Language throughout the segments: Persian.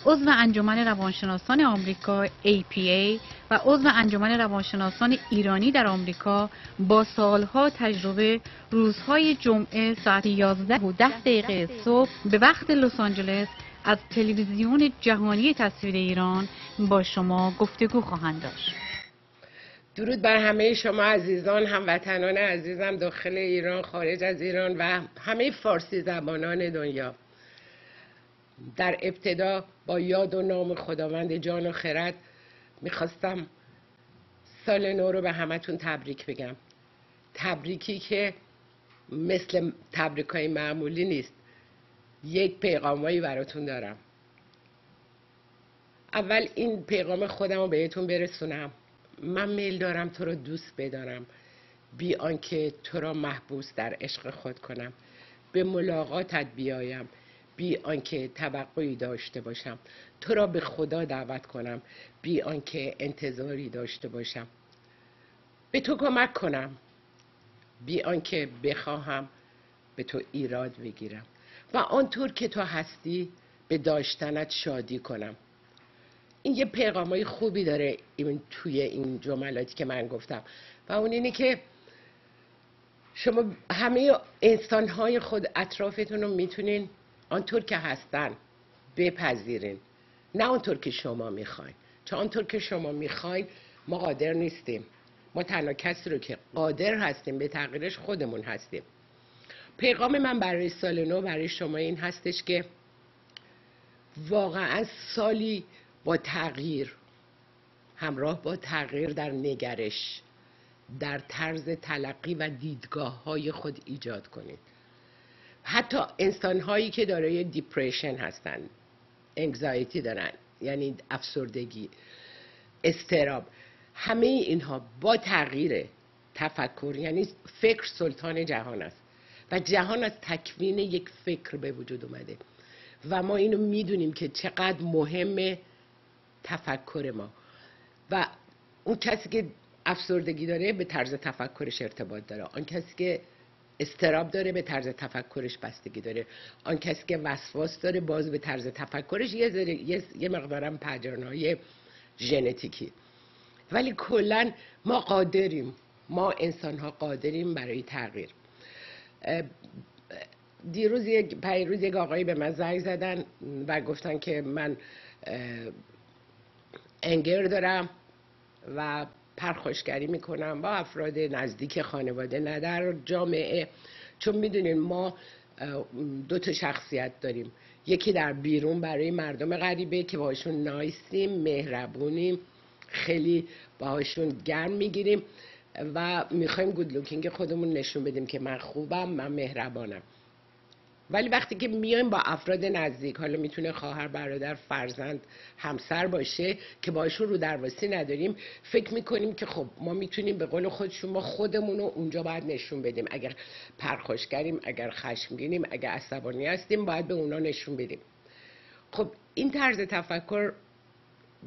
عضو انجمن روانشناسان آمریکا APA و عضو انجمن روانشناسان ایرانی در آمریکا، با سالها تجربه روزهای جمعه ساعت 11:10 صبح به وقت لس آنجلس از تلویزیون جهانی تصویر ایران با شما گفتگو خواهند داشت. درود بر همه شما عزیزان، هموطنان عزیزم داخل ایران، خارج از ایران و همه فارسی زبانان دنیا. در ابتدا با یاد و نام خداوند جان و خرد میخواستم سال نو رو به همتون تبریک بگم. تبریکی که مثل تبریکای معمولی نیست. یک پیغامایی براتون دارم. اول این پیغام خودم رو بهتون برسونم. من میل دارم تو رو دوست بدارم، بی آنکه تو را محبوس در عشق خود کنم. به ملاقاتت بیایم بی آنکه توقعی داشته باشم. تو را به خدا دعوت کنم بی آنکه انتظاری داشته باشم. به تو کمک کنم بی آنکه بخواهم به تو ایراد بگیرم و آنطور که تو هستی به داشتنت شادی کنم. این یه پیغامای خوبی داره توی این جملاتی که من گفتم و اون اینه که شما همه انسان‌های خود اطرافتون رو میتونین آنطور که هستن بپذیرین، نه آنطور که شما میخواین. چون آنطور که شما میخواین ما قادر نیستیم. ما تنها کسی رو که قادر هستیم به تغییرش خودمون هستیم. پیغام من برای سال نو برای شما این هستش که واقعا سالی با تغییر، همراه با تغییر در نگرش، در طرز تلقی و دیدگاه های خود ایجاد کنید. حتی انسان هایی که دارای دیپریشن هستن، انگزایتی دارن، یعنی افسردگی، اضطراب، همه اینها با تغییر تفکر، یعنی فکر سلطان جهان است و جهان از تکوین یک فکر به وجود اومده و ما اینو میدونیم که چقدر مهمه تفکر ما. و اون کسی که افسردگی داره به طرز تفکرش ارتباط داره، آن کسی که اضطراب داره به طرز تفکرش بستگی داره، آن کسی که وسواس داره باز به طرز تفکرش یه مقدارم پدرنهای ژنتیکی. ولی کلا ما قادریم، ما انسان ها قادریم برای تغییر. پیروز یک آقایی به من زنگ زدن و گفتن که من انگر دارم و پرخاشگری میکنم با افراد نزدیک خانواده، نه در جامعه. چون میدونین ما دو تا شخصیت داریم، یکی در بیرون برای مردم غریبه که باهاشون نایسیم، مهربونیم، خیلی باهاشون گرم میگیریم و میخوایم گود لوکینگ خودمون نشون بدیم که من خوبم، من مهربانم. ولی وقتی که میایم با افراد نزدیک، حالا میتونه خواهر، برادر، فرزند، همسر باشه که باشون رو درواسی نداریم، فکر میکنیم که خب ما میتونیم به قول خودشون ما خودمون رو اونجا باید نشون بدیم. اگر پرخاشگریم، اگر خشمگینیم، اگر عصبانی هستیم، باید به اونا نشون بدیم. خب این طرز تفکر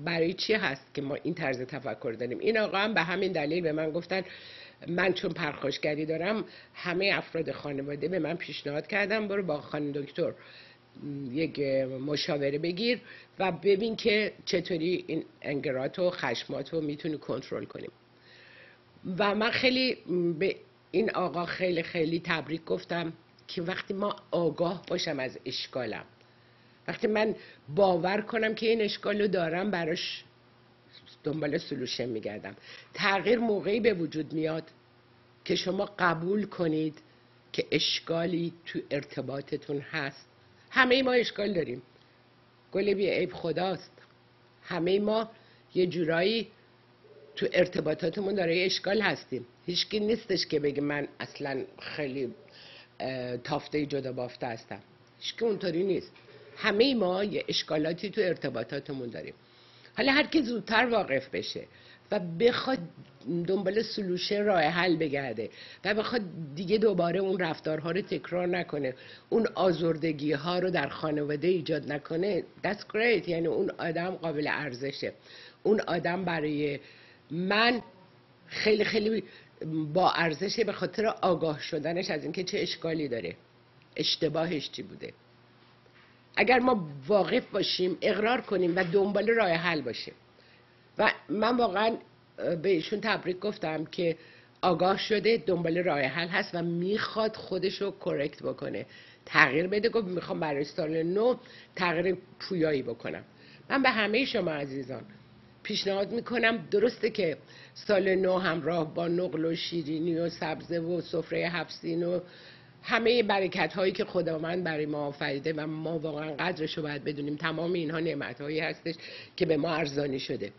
برای چی هست که ما این طرز تفکر داریم؟ این آقا هم به همین دلیل به من گفتن من چون پرخاشگری دارم، همه افراد خانواده به من پیشنهاد کردن برو با خانم دکتر یک مشاوره بگیر و ببین که چطوری این انگرات و خشمات رو میتونی کنترل کنیم. و من خیلی به این آقا خیلی خیلی تبریک گفتم که وقتی ما آگاه باشم از اشکالم، وقتی من باور کنم که این اشکال رو دارم، براش دنبال سلوشن میگردم. تغییر موقعی به وجود میاد که شما قبول کنید که اشکالی تو ارتباطتون هست. همه ما اشکال داریم، گل بی عیب خداست. همه ما یه جورایی تو ارتباطاتمون داره اشکال هستیم. هیچکی نیستش که بگه من اصلا خیلی تافته جدا بافته هستم. هیچکی اونطوری نیست. همه ما یه اشکالاتی تو ارتباطاتمون داریم. حالا هر کی زودتر واقف بشه و بخواد دنبال سلوشن، راه حل بگرده و بخواد دیگه دوباره اون رفتارها رو تکرار نکنه، اون آزردگی ها رو در خانواده ایجاد نکنه، that's great. یعنی اون آدم قابل ارزشه. اون آدم برای من خیلی خیلی با ارزشه به خاطر آگاه شدنش از اینکه چه اشکالی داره، اشتباهش چی بوده. اگر ما واقف باشیم، اقرار کنیم و دنبال راه حل باشیم. و من واقعا به ایشون تبریک گفتم که آگاه شده، دنبال راه حل هست و میخواد خودشو کرکت بکنه، تغییر بده. گفت میخوام برای سال نو تغییر پویایی بکنم. من به همه شما عزیزان پیشنهاد میکنم، درسته که سال نو همراه با نقل و شیرینی و سبزه و سفره 7 سین و همه برکت هایی که خداوند برای ما آفریده و ما واقعا قدرش رو باید بدونیم، تمام اینها نعمت هایی هستش که به ما ارزانی شده.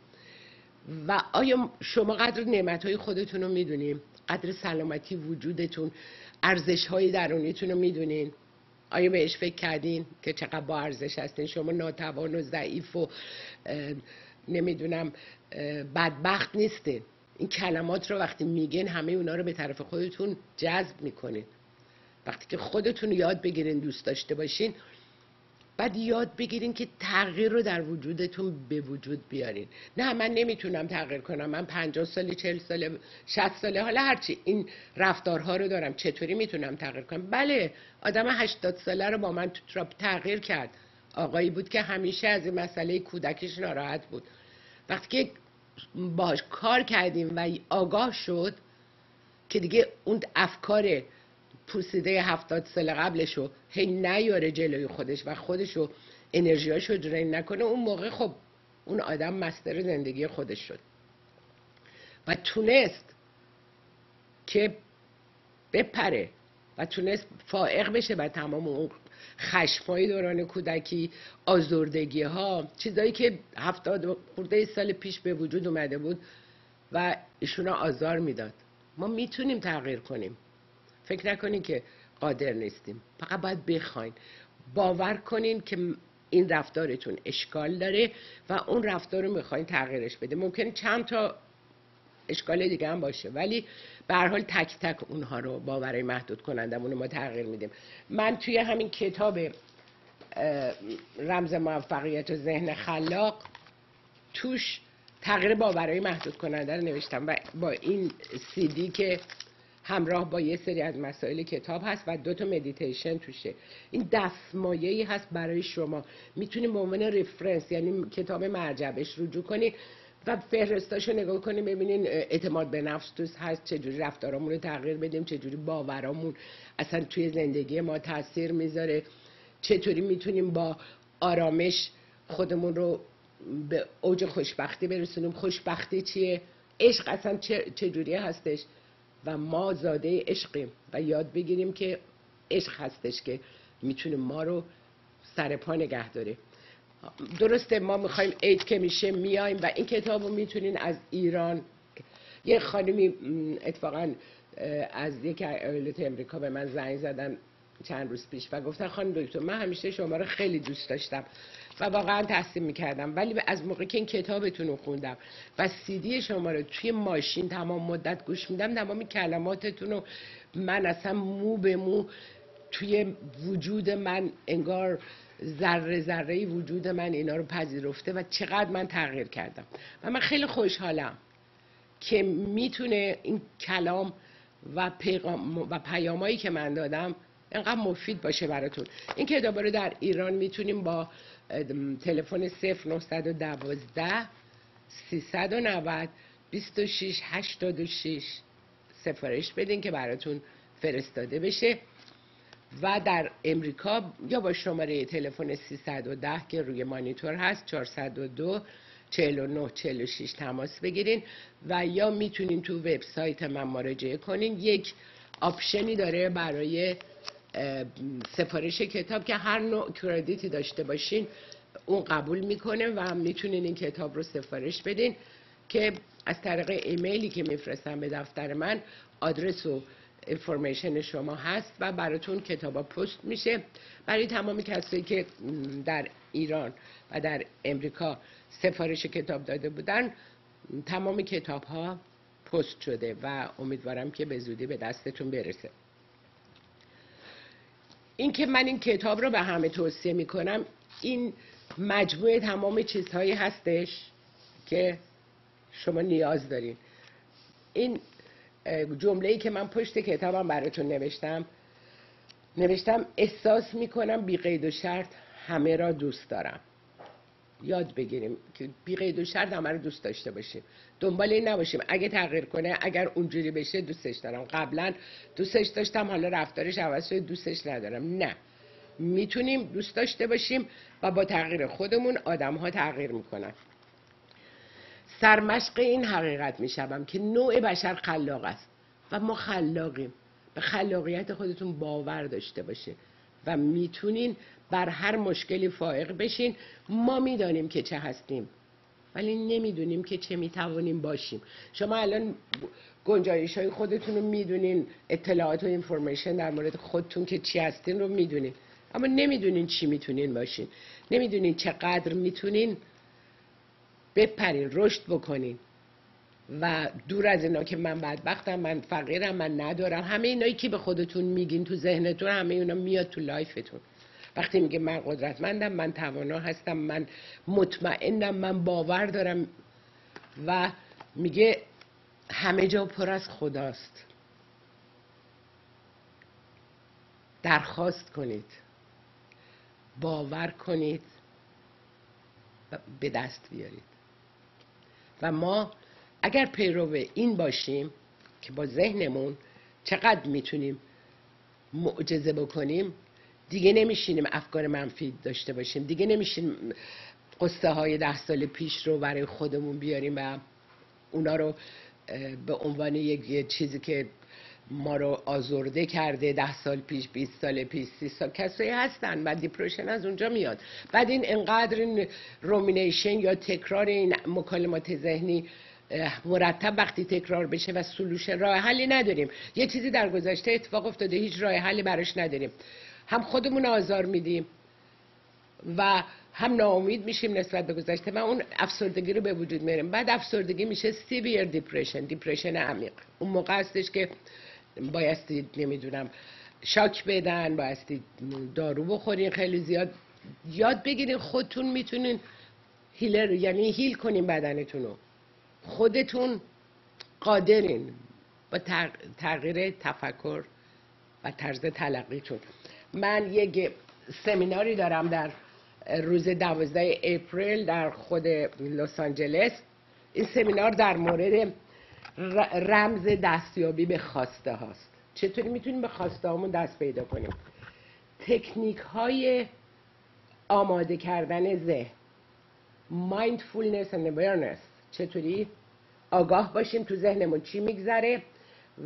و آیا شما قدر نعمت های خودتون رو میدونیم؟ قدر سلامتی وجودتون، ارزش های درونیتون رو میدونین؟ آیا بهش فکر کردین که چقدر با ارزش هستین؟ شما ناتوان و ضعیف و نمیدونم بدبخت نیستین. این کلمات رو وقتی میگین همه اونا رو به طرف خودتون جذب میکنین. وقتی که خودتون یاد بگیرین دوست داشته باشین، بعد یاد بگیرین که تغییر رو در وجودتون به وجود بیارین. نه من نمیتونم تغییر کنم، من 50 ساله 40 ساله 60 ساله حالا هرچی این رفتارها رو دارم، چطوری میتونم تغییر کنم؟ بله، آدم 80 ساله رو با من تو تراپ تغییر کرد. آقایی بود که همیشه از این مسئله کودکیش ناراحت بود. وقتی که باهاش کار کردیم و آگاه شد که دیگه اون افکار پوسیده 70 سال قبلشو هی نیاره جلوی خودش و خودشو انرژیاشو درین نکنه، اون موقع خب اون آدم مستر زندگی خودش شد و تونست که بپره و تونست فائق بشه و تمام اون خشمای دوران کودکی، آزردگی ها، چیزایی که 70 خورده سال پیش به وجود اومده بود و ایشونا آزار میداد. ما میتونیم تغییر کنیم. فکر نکنین که قادر نیستیم، فقط باید بخواین، باور کنین که این رفتارتون اشکال داره و اون رفتار رو میخواین تغییرش بده. ممکن چند تا اشکال دیگه هم باشه، ولی به هر حال تک تک اونها رو باورای محدود کنندمون رو ما تغییر میدیم. من توی همین کتاب رمز موفقیت و ذهن خلاق توش تغییر باورای محدود کننده رو نوشتم و با این CD که همراه با یه سری از مسائل کتاب هست و 2 تا مدیتیشن توشه. این دستمایه‌ای هست برای شما، میتونید به عنوان رفرنس، یعنی کتاب مرجع بهش رجوع کنید و فهرستاشو نگاه کنید، ببینین اعتماد به نفس توش هست، چجوری رفتارامون رو تغییر بدیم، چجوری باورامون اصلا توی زندگی ما تاثیر میذاره، چطوری میتونیم با آرامش خودمون رو به اوج خوشبختی برسونیم. خوشبختی چیه؟ عشق اصلا چجوری هستش و ما زاده عشقیم و یاد بگیریم که عشق هستش که میتونه ما رو سر پا نگه داره. درسته ما میخوایم عید که میشه میایم و این کتاب رو میتونین از ایران، یه خانمی اتفاقا از یک ایالت امریکا به من زنگ زدن چند روز پیش و گفتن خانم دکتر من همیشه شما رو خیلی دوست داشتم و واقعا تحسین میکردم، ولی از موقعی که این کتابتون رو خوندم و CD شما رو توی ماشین تمام مدت گوش میدم، تمام کلماتتون رو من اصلا مو به مو توی وجود من انگار ذره ذره وجود من اینا رو پذیرفته و چقدر من تغییر کردم و من خیلی خوشحالم که میتونه این کلام و پیغام و پیامایی که من دادم اینقدر مفید باشه براتون. این کتاب رو در ایران میتونیم با تلفن 0912 390 2686 سفارش بدین که براتون فرستاده بشه و در امریکا یا با شماره تلفن 310 که روی مانیتور هست 402 49 46 تماس بگیرین و یا میتونین تو وبسایت من مراجعه کنین. یک آپشنی داره برای سفارش کتاب که هر نوع کردیتی داشته باشین اون قبول میکنه و میتونین این کتاب رو سفارش بدین که از طریق ایمیلی که میفرستم به دفتر من آدرس و اینفورمیشن شما هست و براتون کتابا پست میشه. برای تمامی کسایی که در ایران و در امریکا سفارش کتاب داده بودن تمام کتاب ها پست شده و امیدوارم که به زودی به دستتون برسه. این که من این کتاب رو به همه توصیه میکنم، این مجموعه تمام چیزهایی هستش که شما نیاز دارین. این جمله‌ای که من پشت کتابم براتون نوشتم احساس میکنم بی قید و شرط همه را دوست دارم. یاد بگیریم که بی قید و شرط همه رو دوست داشته باشیم. دنبال این نباشیم اگه تغییر کنه، اگر اونجوری بشه دوستش دارم، قبلا دوستش داشتم حالا رفتارش عوض شده دوستش ندارم. نه، میتونیم دوست داشته باشیم و با تغییر خودمون آدم ها تغییر میکنن. سرمشق این حقیقت میشم که نوع بشر خلاق است و ما خلاقیم. به خلاقیت خودتون باور داشته باشین و میتونین بر هر مشکلی فائق بشین. ما میدانیم که چه هستیم ولی نمیدونیم که چه میتوانیم باشیم. شما الان گنجایش های خودتون رو میدونین، اطلاعات و اینفورمیشن در مورد خودتون که چی هستین رو میدونین، اما نمیدونین چی میتونین باشین، نمیدونین چقدر میتونین بپرین، رشد بکنین. و دور از اینا که من بدبختم، من فقیرم، من ندارم، همه اینایی که به خودتون میگین تو ذهنتون، همه اینا میاد تو لایفتون. وقتی میگه من قدرتمندم، من توانا هستم، من مطمئنم، من باور دارم و میگه همه جا پر از خداست. درخواست کنید، باور کنید و به دست بیارید. و ما اگر پیرو این باشیم که با ذهنمون چقدر میتونیم معجزه بکنیم، دیگه نمیشینیم افکار منفی داشته باشیم، دیگه نمیشینیم قصه های 10 سال پیش رو برای خودمون بیاریم و اونا رو به عنوان یک چیزی که ما رو آزرده کرده 10 سال پیش، 20 سال پیش، 30 سال. کسایی هستن و دیپرشن از اونجا میاد. بعد این انقدر این رومینیشن یا تکرار این مکالمات ذهنی مرتب وقتی تکرار بشه و سولوشن، راه حلی نداریم. یه چیزی در گذشته اتفاق افتاده، هیچ راه حلی براش نداریم، هم خودمون آزار میدیم و هم ناامید میشیم نسبت به گذشته و اون افسردگی رو به وجود میاریم. بعد افسردگی میشه سیویر دیپرشن، دیپرشن عمیق. اون موقع هستش که بایستی نمیدونم شاک بدن، بایستی دارو بخورین خیلی زیاد. یاد بگیرین خودتون میتونین هیلر، یعنی هیل کنین بدنتون رو. خودتون قادرین با تغییر تفکر و طرز تلقیتون. من یک سمیناری دارم در روز 12 اپریل در خود لس آنجلس. این سمینار در مورد رمز دستیابی به خواسته هاست. چطوری میتونیم به خواسته هامون دست پیدا کنیم؟ تکنیک های آماده کردن ذهن، mindfulness and awareness. چطوری آگاه باشیم تو ذهنمون چی میگذره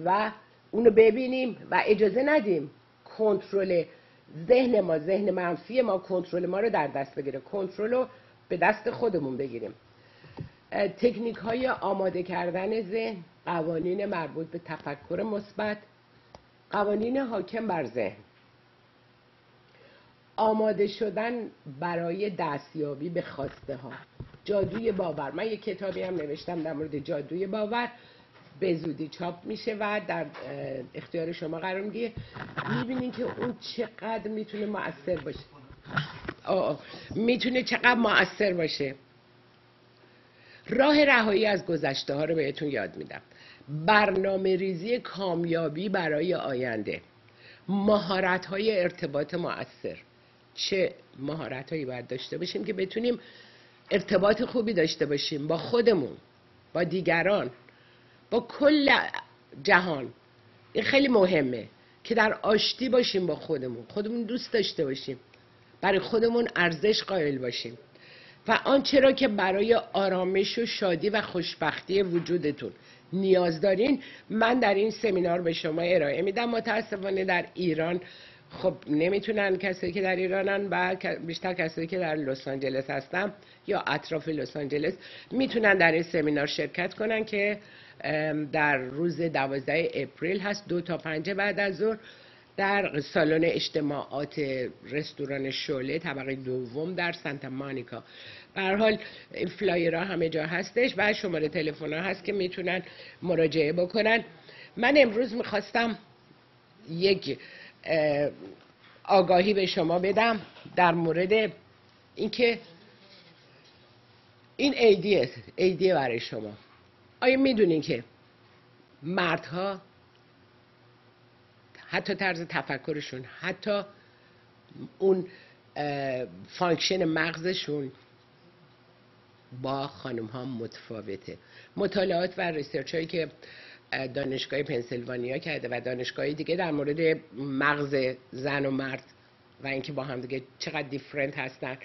و اونو ببینیم و اجازه ندیم کنترل ذهن ما، ذهن منفی ما، کنترل ما رو در دست بگیره. کنترل رو به دست خودمون بگیریم. تکنیک های آماده کردن ذهن، قوانین مربوط به تفکر مثبت، قوانین حاکم بر ذهن، آماده شدن برای دستیابی به خواسته ها، جادوی باور. من یک کتابی هم نوشتم در مورد جادوی باور، به زودی چاپ میشه و در اختیار شما قرار میگیره. میبینین که اون چقدر میتونه مؤثر باشه. میتونه چقدر مؤثر باشه. راه رهایی از گذشته ها رو بهتون یاد میدم. برنامه ریزی کامیابی برای آینده، مهارت های ارتباط مؤثر. چه مهارت هایی باید داشته باشیم که بتونیم ارتباط خوبی داشته باشیم با خودمون، با دیگران، با کل جهان. این خیلی مهمه که در آشتی باشیم با خودمون، خودمون دوست داشته باشیم، برای خودمون ارزش قائل باشیم و آنچه را که برای آرامش و شادی و خوشبختی وجودتون نیاز دارین من در این سمینار به شما ارائه میدم. متاسفانه در ایران خب نمیتونن کسایی که در ایرانن و بیشتر کسایی که در لس آنجلس هستن یا اطراف لس آنجلس میتونن در این سمینار شرکت کنن که در روز 12 اپریل هست، 2 تا 5 بعد از ظهر در سالن اجتماعات رستوران شعله طبقه دوم در سانتا مونیکا. به هر حال این فلایرها همه جا هستش و شماره تلفن ها هست که میتونن مراجعه بکنن. من امروز میخواستم یک آگاهی به شما بدم در مورد اینکه این ایدیه برای شما. آیا میدونین که مردها حتی طرز تفکرشون، حتی اون فانکشن مغزشون با خانم ها متفاوته. مطالعات و ریسرچ هایی که دانشگاه پنسیلوانیا کرده و دانشگاه دیگه در مورد مغز زن و مرد و اینکه با هم دیگه چقدر دیفرنت هستن.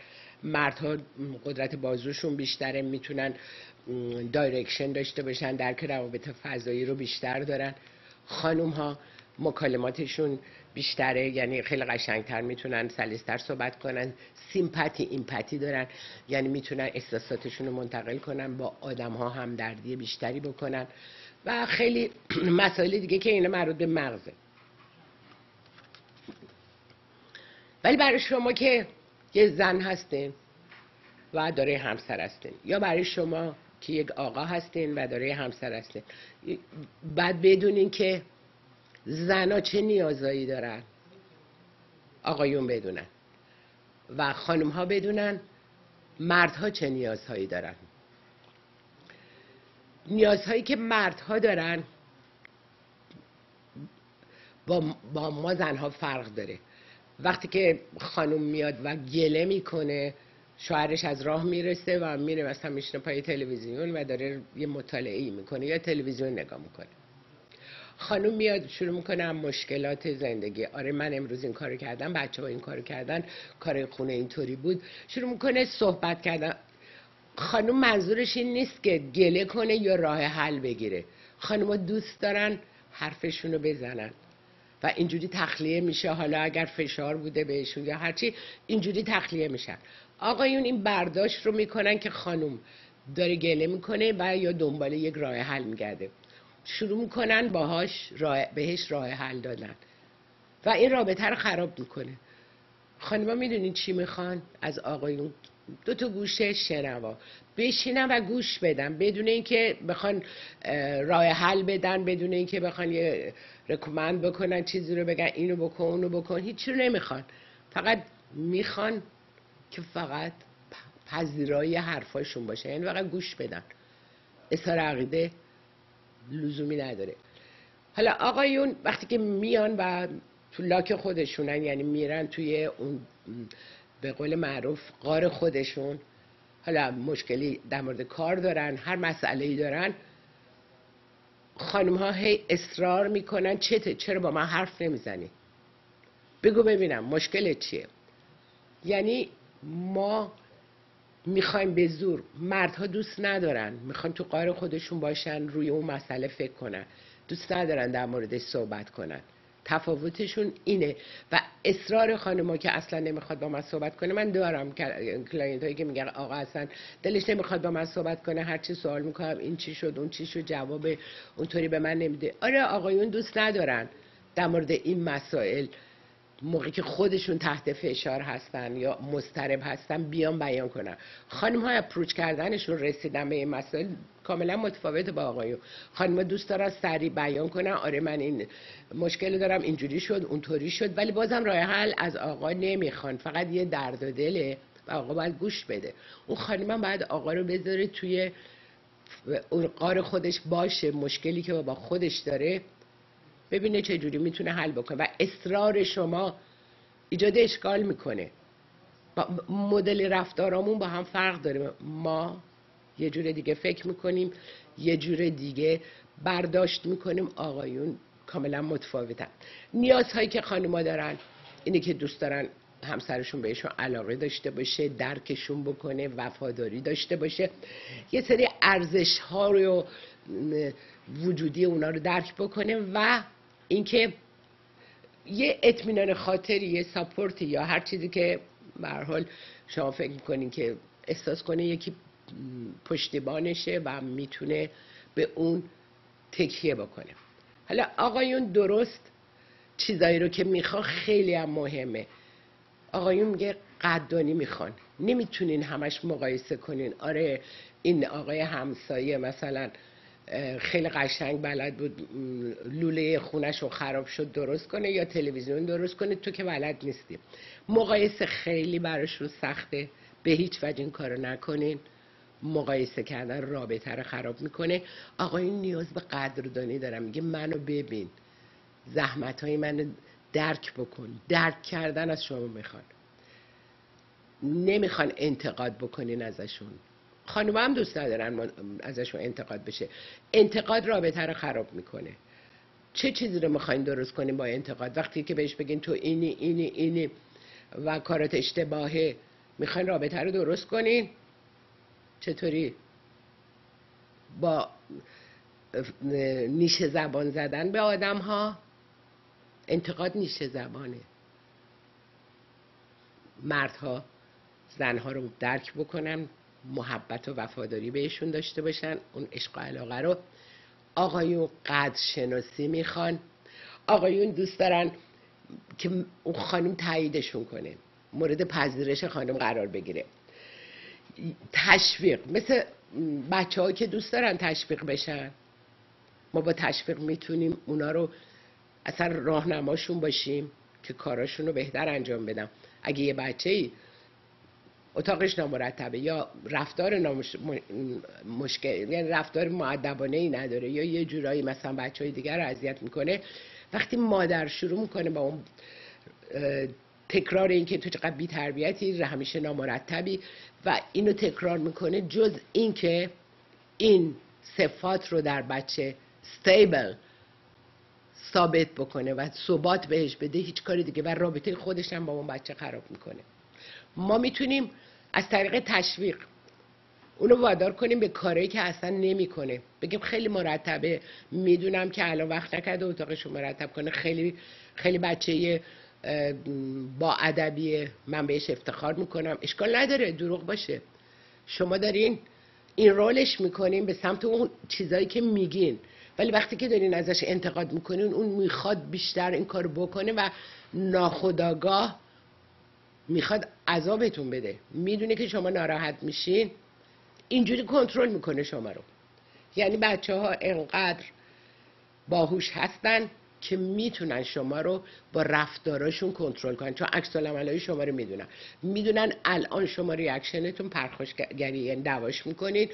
مردها قدرت بازوشون بیشتره، میتونن دایرکشن داشته باشن، درک روابط فضایی رو بیشتر دارن. خانم ها مکالماتشون بیشتره، یعنی خیلی قشنگتر میتونن، سلیستر صحبت کنن، سیمپاتی ایمپاتی دارن، یعنی میتونن احساساتشون رو منتقل کنن، با آدم ها هم دردی بیشتری بکنن و خیلی مسائل دیگه که اینا مربوط به مغزه. ولی برای شما که یه زن هستین و داره همسر هستین، یا برای شما که یک آقا هستین و داره همسر هستین، بعد بدونین که زنا چه نیازایی دارن، آقایون بدونن و خانم ها بدونن مردها چه نیازهایی دارن. نیازهایی که مردها دارن با ما زنها فرق داره. وقتی که خانم میاد و گله میکنه، شوهرش از راه میرسه و میره مثلا میشینه پای تلویزیون و داره یه مطالعه‌ای میکنه یا تلویزیون نگاه میکنه. خانم میاد شروع میکنه هم مشکلات زندگی، آره من امروز این کارو کردم، بچه‌ها این کارو کردن، کار خونه اینطوری بود، شروع میکنه صحبت کردن. خانم منظورش این نیست که گله کنه یا راه حل بگیره. خانم‌ها دوست دارن حرفشونو بزنن و اینجوری تخلیه میشه. حالا اگر فشار بوده بهشون یا هرچی، اینجوری تخلیه میشن. آقایون این برداشت رو میکنن که خانم داره گله میکنه و یا دنبال یک راه حل میگرده، شروع میکنن بهش راه حل دادن و این رابطه رو خراب میکنه. خانم‌ها میدونین چی میخوان از آقایون؟ 2 گوشه شنوا، بشینن و گوش بدن بدون اینکه بخوان راه حل بدن، بدون اینکه بخوان یه رکومند بکنن، چیزی رو بگن اینو بکن اونو بکن، هیچی رو نمیخوان. فقط میخوان که فقط پذیرای حرفاشون باشه، یعنی فقط گوش بدن. اظهار عقیده لزومی نداره. حالا آقایون وقتی که میان و تو لاک خودشونن، یعنی میرن توی اون به قول معروف غار خودشون، حالا مشکلی در مورد کار دارن، هر مسئله‌ای دارن، خانم ها هی اصرار میکنن چرا با من حرف نمیزنی؟ بگو ببینم مشکلت چیه؟ یعنی ما میخوایم به زور. مردها دوست ندارن، میخوان تو غار خودشون باشن، روی اون مسئله فکر کنن، دوست ندارن در موردش صحبت کنن. تفاوتشون اینه. و اصرار خانم‌ها که اصلا نمیخواد با من صحبت کنه، من دارم کلاینت هایی که میگن آقا اصلا دلش نمیخواد با من صحبت کنه، هر چی سوال میکنم این چی شد اون چی شد، جواب اونطوری به من نمیده. آره آقایون دوست ندارن در مورد این مسائل موقعی که خودشون تحت فشار هستن یا مضطرب هستن بیان بیان کنن. خانم ها اپروچ کردنشون، رسیدن به این مسائل کاملا متفاوته با آقایون. خانم ها دوست دارن سریع بیان کنن آره من این مشکل دارم، اینجوری شد اونطوری شد، ولی بازم راه حل از آقا نمیخوان، فقط یه درد و دله و آقا باید گوش بده. اون خانم هم باید آقا رو بذاره توی اون غار خودش باشه، مشکلی که با خودش داره ببینه چه جوری میتونه حل بکنه. و اصرار شما ایجاد اشکال میکنه. مدل رفتارامون با هم فرق داره. ما یه جور دیگه فکر میکنیم، یه جور دیگه برداشت میکنیم، آقایون کاملا متفاوتن. نیازهایی که خانم‌ها دارن اینه که دوست دارن همسرشون بهشون علاقه داشته باشه، درکشون بکنه، وفاداری داشته باشه، یه سری ارزش ها رو وجودی اونا رو درک بکنه و اینکه یه اطمینان خاطری، یه ساپورتی یا هر چیزی که به هر حال شما فکر میکنین که احساس کنه یکی پشتیبانشه و میتونه به اون تکیه بکنه. حالا آقایون درست چیزایی رو که میخوان خیلی هم مهمه. آقایون میگه قدردانی میخوان، نمیتونین همش مقایسه کنین. آره این آقای همسایه مثلا خیلی قشنگ بلد بود لوله خونش رو خراب شد درست کنه یا تلویزیون درست کنه، تو که بلد نیستی. مقایسه خیلی براشون سخته، به هیچ وجه این کارو نکنین. مقایسه کردن رابطه رو خراب میکنه. آقایون نیاز به قدردانی دارن، میگه منو ببین، زحمتهای منو درک بکن. درک کردن از شما میخوان. نمیخوان انتقاد بکنین ازشون. خانوما هم دوست ندارن ازشون انتقاد بشه. انتقاد رابطه رو خراب میکنه. چه چیزی رو میخواین درست کنین با انتقاد؟ وقتی که بهش بگین تو اینی و کارت اشتباهه، میخواین رابطه رو درست کنین؟ چطوری؟ با نیشه زبان زدن به آدم ها؟ انتقاد نیشه زبانه. مردها زنها رو درک بکنن، محبت و وفاداری بهشون داشته باشن، اون عشق و علاقه رو. آقایون قدر شناسی میخوان. آقایون دوست دارن که اون خانم تاییدشون کنه، مورد پذیرش خانم قرار بگیره. تشویق، مثل بچه ها که دوست دارن تشویق بشن. ما با تشویق میتونیم اونا رو اصلا راهنماشون باشیم که کاراشون رو بهتر انجام بدن. اگه یه بچه‌ای اتاقش نامرتبه یا رفتار مشکل، یعنی رفتار مؤدبانه ای نداره یا یه جورایی مثلا بچهای دیگر رو اذیت میکنه، وقتی مادر شروع میکنه با اون تکرار این که تو چقدر بی تربیتی، همیشه نامرتبی و اینو تکرار میکنه، جز این که این صفات رو در بچه استیبل ثابت بکنه و ثبات بهش بده، هیچ کاری دیگه و رابطه خودش هم با اون بچه خراب میکنه. ما میتونیم از طریق تشویق اونو وادار کنیم به کاری که اصلا نمیکنه. بگیم خیلی مرتبه، میدونم که الان وقت نکرده اتاقشو مرتب کنه، خیلی خیلی بچه با ادبیه، من بهش افتخار میکنم. اشکال نداره دروغ باشه، شما دارین این رولش میکنین به سمت اون چیزایی که میگین، ولی وقتی که دارین ازش انتقاد میکنین اون میخواد بیشتر این کارو بکنه و ناخودآگاه میخواد عذابتون بده. میدونه که شما ناراحت میشین، اینجوری کنترل میکنه شما رو. یعنی بچه ها انقدر باهوش هستن که میتونن شما رو با رفتاراشون کنترل کنن، چون عکس العملای شما رو میدونن الان شما ریاکشنتون پرخاشگری، یعنی دعواش میکنین،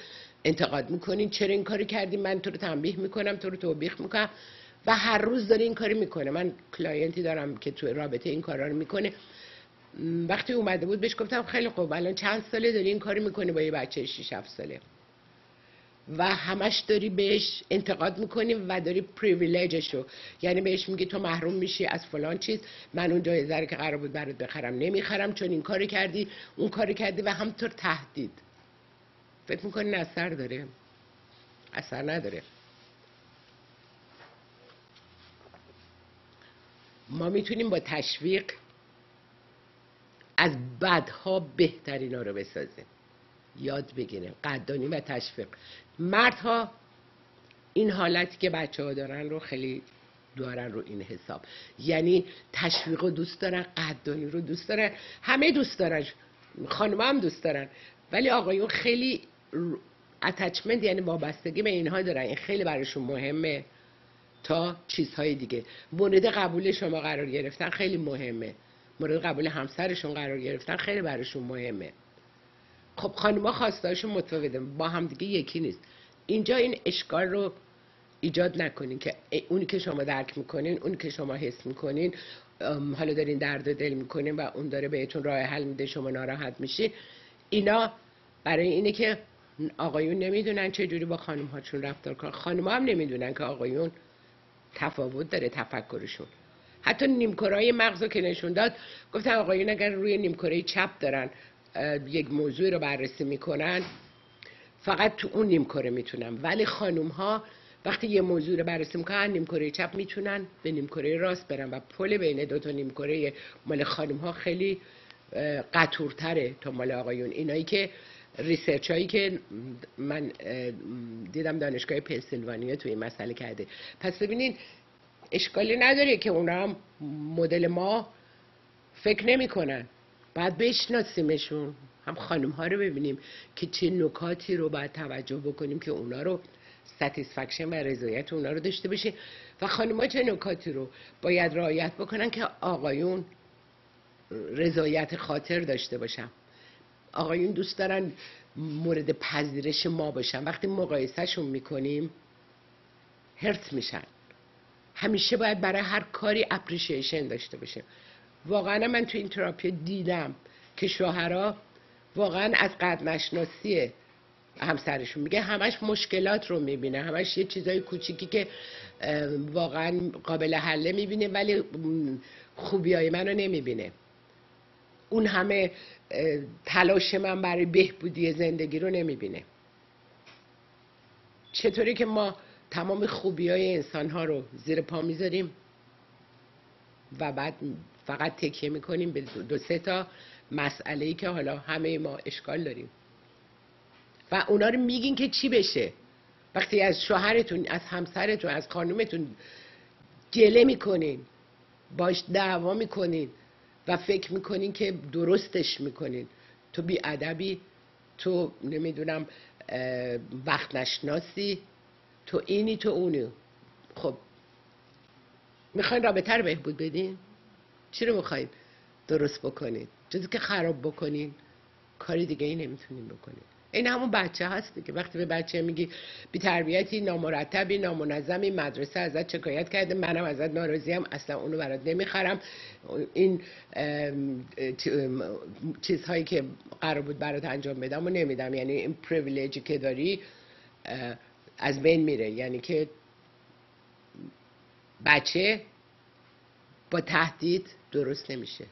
انتقاد میکنین، چرا این کاری کردی، من تو رو تنبیه میکنم، تو رو توبیخ میکنم و هر روز داره این کاری میکنه. من کلاینتی دارم که تو رابطه این کارا رو میکنه. وقتی اومده بود بهش گفتم خیلی خوب، الان چند ساله داری این کاری میکنی با یه بچه 6 7 ساله و همش داری بهش انتقاد میکنی و داری پریویلیجشو، یعنی بهش میگی تو محروم میشی از فلان چیز، من اون جایزه رو که قرار بود برات بخرم نمیخرم چون این کاری کردی اون کاری کردی و همطور تهدید. فکر میکنین اثر داره؟ اثر نداره. ما میتونیم با تشویق از بدها بهترینا رو بسازیم، یاد بگیریم. قدردانی و تشویق. مردها این حالتی که بچه ها دارن رو خیلی دارن رو این حساب، یعنی تشویق رو دوست دارن، قدردانی رو دوست دارن، همه دوست دارن، خانم هم دوست دارن، ولی آقایون خیلی اتچمنت، یعنی وابستگی به اینها دارن. این خیلی براشون مهمه تا چیزهای دیگه. مورد قبول شما قرار گرفتن خیلی مهمه، مورد قبول همسرشون قرار گرفتن خیلی براشون مهمه. خب خانوما خواستهاشون متفاوته، با هم دیگه یکی نیست. اینجا این اشکال رو ایجاد نکنین که اونی که شما درک میکنین، اونی که شما حس میکنین، حالا دارین درد دل میکنین و اون داره بهتون راه حل میده، شما ناراحت میشین. اینا برای اینه که آقایون نمیدونن چه جوری با خانم هاشون رفتار کنن، خانم هم نمیدونن که آقایون تفاوت داره تفکرشون. حتی نیمکره‌های مغز رو که نشون داد، گفتن آقایون اگر روی نیمکره چپ دارن یک موضوع رو بررسی میکنن فقط تو اون نیمکره میتونن، ولی خانوم ها وقتی یه موضوع رو بررسی میکنن نیمکره چپ میتونن به نیمکره راست برن و پل بین دو تا نیمکره مال خانوم ها خیلی قطورتره تا مال آقایون. اینایی که ریسرچ هایی که من دیدم دانشگاه پنسیلوانیا توی این مسئله کرده. پس ببینین اشکالی نداره که اونا هم مدل ما فکر نمی کنن، باید بشناسیمشون، هم خانم ها رو ببینیم که چه نکاتی رو باید توجه بکنیم که اونا رو ستیسفکشن و رضایت اونا رو داشته باشه و خانم ها چه نکاتی رو باید رعایت بکنن که آقایون رضایت خاطر داشته باشن. آقایون دوست دارن مورد پذیرش ما باشن، وقتی مقایسهشون میکنیم هرت میشن. همیشه باید برای هر کاری اپریشیشن داشته باشه. واقعا من تو این تراپی دیدم که شوهرها واقعا از قد نشناسی همسرشون، میگه همش مشکلات رو میبینه، همش یه چیزای کوچیکی که واقعا قابل حله میبینه ولی خوبیای منو نمیبینه. اون همه تلاش من برای بهبودی زندگی رو نمیبینه. چطوری که ما تمام خوبیای انسانها رو زیر پا میذاریم و بعد فقط تکیه میکنیم به دو سه تا مسئله‌ای که حالا همه ما اشکال داریم و اونا رو میگین که چی بشه. وقتی از شوهرتون، از همسرتون، از خانومتون گله میکنین، باش دعوا میکنین و فکر میکنین که درستش میکنین، تو بیادبی، تو نمیدونم وقت نشناسی، تو اینی تو اونی. خب میخواین رابطه رو بهبود بدین؟ چی رو میخواین درست بکنین؟ جزی که خراب بکنین کاری دیگه ای نمیتونین بکنین. این همون بچه هست دیگه. وقتی به بچه میگی بی تربیتی، نامرتبی، نامنظمی، مدرسه ازت شکایت کرده، منم ازت ناراضیم، اصلا اونو برات نمیخرم، این چیزهایی که قرار بود برات انجام بدم و نمیدم، یعنی این پریویلیجی که داری از بین میره. یعنی که بچه با تهدید درست نمیشه.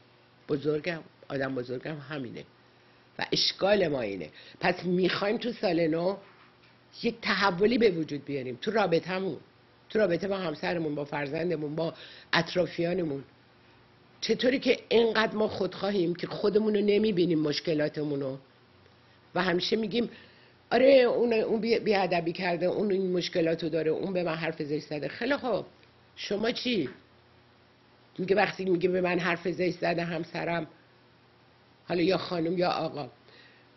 آدم بزرگم همینه و اشکال ما اینه. پس میخوایم تو سال نو یک تحولی به وجود بیاریم تو رابطمون، تو رابطه با همسرمون، با فرزندمون، با اطرافیانمون. چطوری که اینقدر ما خودخواهیم که خودمون رو نمیبینیم مشکلاتمون رو و همیشه میگیم آره اون بیادبی کرده، اون این مشکلاتو داره، اون به من حرف زشت زده. خیلی خوب، شما چی؟ میگه وقتی میگه به من حرف زشت زده همسرم، حالا یا خانم یا آقا،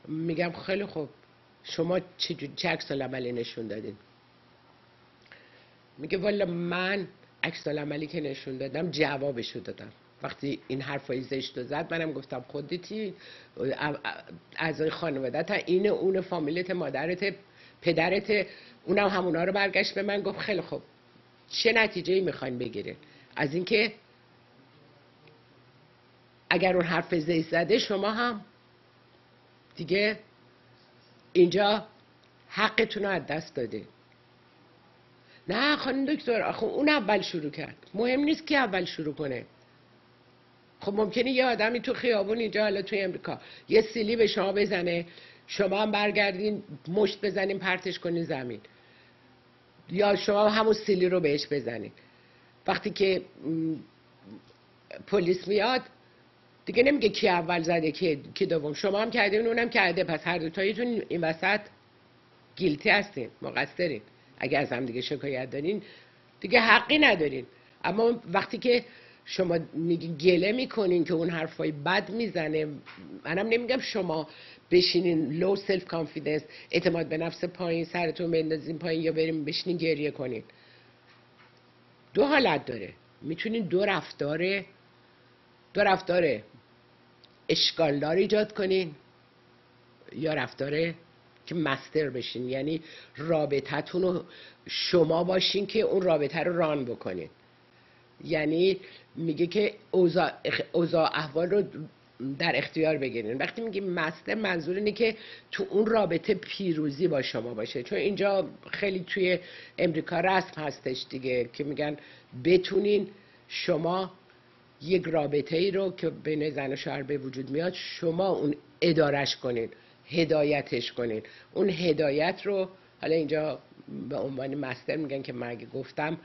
میگم خیلی خوب شما چه عکس العملی نشون دادین؟ میگه والا من عکس العملی که نشون دادم جوابشو دادم. وقتی این حرفای زشت رو زد منم گفتم خودتی، اعضای خانواده تا اینه، اون فامیلت، مادرت، پدرت، اونم همونا رو برگشت به من گفت خیلی خوب چه نتیجه‌ای میخواین بگیرین از اینکه اگر اون حرف زشت زده شما هم دیگه اینجا حقتون رو از دست داده. نه خانم دکتر آخه اون اول شروع کرد. مهم نیست که اول شروع کنه. خب ممکنه یه آدمی تو خیابون اینجا حالا توی امریکا یه سیلی به شما بزنه، شما هم برگردین مشت بزنین پرتش کنین زمین، یا شما همون سیلی رو بهش بزنین. وقتی که پلیس میاد دیگه نمیگه کی اول زده کی دوم، شما هم کردین اونم کرده، پس هر دوتاییتون این وسط گیلتی هستین، مقصرین. اگه از هم دیگه شکایت دارین دیگه حقی ندارین. اما وقتی که شما میگین گله میکنین که اون حرفای بد میزنه، منم نمیگم شما بشینین لو سلف کانفیدنس، اعتماد به نفس پایین، سرتون بندازین پایین یا بریم بشینین گریه کنین. دو حالت داره. میتونین دو رفتار اشکالدار ایجاد کنین یا رفتاره که مستر بشین، یعنی رابطتون رو شما باشین که اون رابطه رو ران بکنین. یعنی میگه که اوضاع احوال رو در اختیار بگیرین. وقتی میگیم مستر منظور اینه که تو اون رابطه پیروزی با شما باشه، چون اینجا خیلی توی امریکا رسم هستش دیگه که میگن بتونین شما یک رابطه ای رو که بین زن و شوهر به وجود میاد شما اون ادارش کنین، هدایتش کنین. اون هدایت رو حالا اینجا به عنوان مستر میگن که من اگه گفتم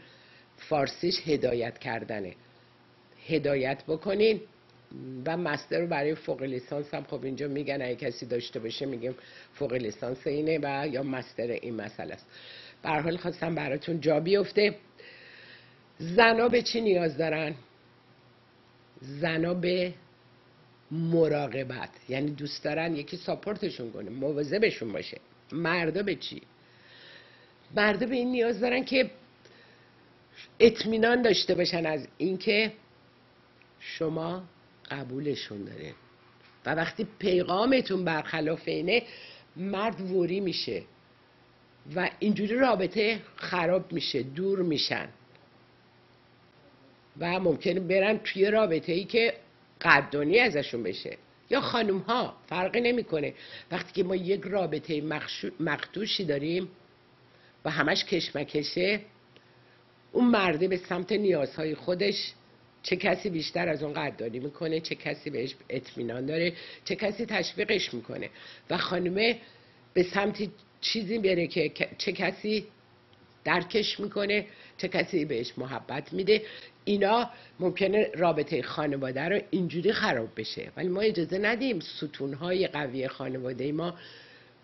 فارسیش هدایت کردنه، هدایت بکنین. و مستر رو برای فوق لیسانس هم خب اینجا میگن اگه کسی داشته باشه میگیم فوق لیسانس اینه و یا مستر این مسئله است. به هر حال خواستم براتون جا بیفته. زنا به چی نیاز دارن؟ زنا به مراقبت، یعنی دوست دارن یکی ساپورتشون کنه، مواظبشون باشه. مردا به چی؟ مردا به این نیاز دارن که اطمینان داشته باشن از اینکه شما قبولشون دارین و وقتی پیغامتون برخلاف اینه مرد وری میشه و اینجوری رابطه خراب میشه، دور میشن و ممکنه برن توی رابطه ای که قدردانی ازشون بشه. یا خانم ها، فرقی نمیکنه. وقتی که ما یک رابطه مخدوشی داریم و همش کشمکشه، اون مرده به سمت نیازهای خودش، چه کسی بیشتر از اون قدردانی میکنه، چه کسی بهش اطمینان داره، چه کسی تشویقش میکنه، و خانمه به سمت چیزی بره که چه کسی درکش میکنه، چه کسی بهش محبت میده. اینا ممکنه رابطه خانواده رو اینجوری خراب بشه. ولی ما اجازه ندیم ستونهای قوی خانواده ما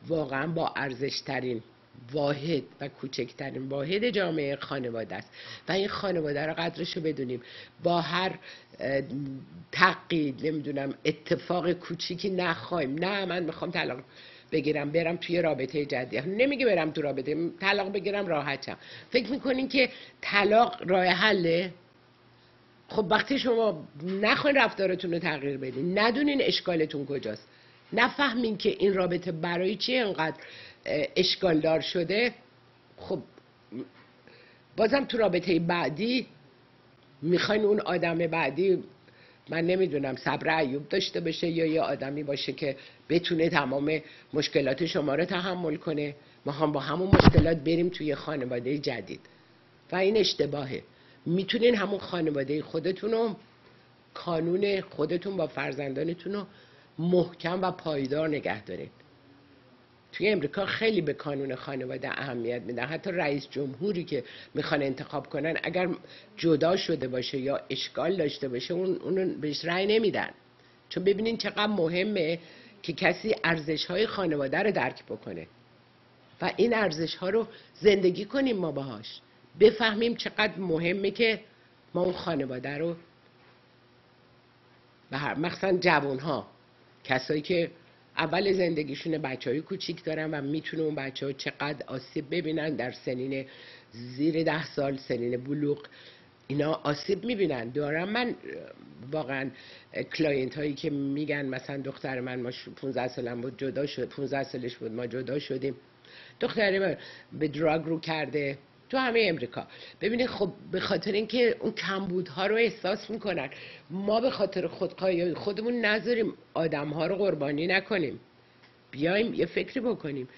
واقعا با ارزشترین واحد و کوچکترین واحد جامعه خانواده است و این خانواده رو قدرش رو بدونیم. با هر تقیید، نمیدونم اتفاق کوچیکی نخوایم، نه من میخوام طلاق بگیرم برم توی رابطه جدید، نمیگه برم تو رابطه طلاق بگیرم راحتم. فکر میکنین که طلاق راه حله؟ خب وقتی شما نخواین رفتارتون رو تغییر بدین، ندونین اشکالتون کجاست، نفهمین که این رابطه برای چی اینقدر اشکال دار شده، خب بازم تو رابطه بعدی میخواین اون آدم بعدی، من نمیدونم، صبر ایوب داشته باشه یا یه آدمی باشه که بتونه تمام مشکلات شما رو تحمل کنه. ما هم با همون مشکلات بریم توی خانواده جدید و این اشتباهه. میتونین همون خانواده خودتون رو، کانون خودتون با فرزندانتون رو محکم و پایدار نگه دارین. توی امریکا خیلی به کانون خانواده اهمیت میدن. حتی رئیس جمهوری که میخوان انتخاب کنن اگر جدا شده باشه یا اشکال داشته باشه اونو بهش رأی نمیدن، چون ببینین چقدر مهمه که کسی ارزش‌های خانواده رو درک بکنه و این ارزش‌ها رو زندگی کنیم، ما باهاش بفهمیم چقدر مهمه که ما اون خانواده رو، مخصوصا جوان‌ها، کسایی که اول زندگیشون بچه‌های کوچیک دارن و میتونه اون بچه‌ها چقدر آسیب ببینن در سنین زیر 10 سال، سنین بلوغ، اینا آسیب میبینن. دارم من واقعا کلاینت هایی که میگن مثلا دختر من، ما 15 سالم بود جدا شد، 15 سالش بود ما جدا شدیم، دختر من به دراگ رو کرده تو همه امریکا. ببینید خب به خاطر اینکه اون کمبودها رو احساس میکنن، ما به خاطر خودخواهی خودمون نذاریم آدمها رو قربانی نکنیم، بیایم یه فکری بکنیم،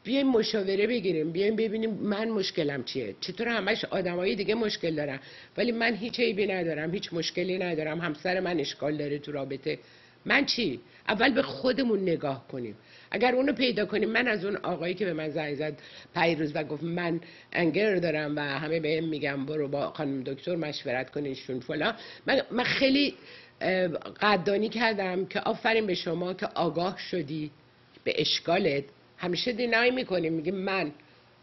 بیایم مشاوره بگیریم، بیایم ببینیم من مشکلم چیه. چطور همش آدمای دیگه مشکل دارن ولی من هیچ عیبی ندارم، هیچ مشکلی ندارم، همسر من اشکال داره تو رابطه، من چی؟ اول به خودمون نگاه کنیم. اگر اونو پیدا کنیم، من از اون آقایی که به من زنگ زد پیروز و گفت من انگر دارم و همه بهم میگم برو با خانم دکتر مشورت کنیشون فلان، من خیلی قدردانی کردم که آفرین به شما که آگاه شدی به اشکالت. همیشه دینای میکنیم، میگیم من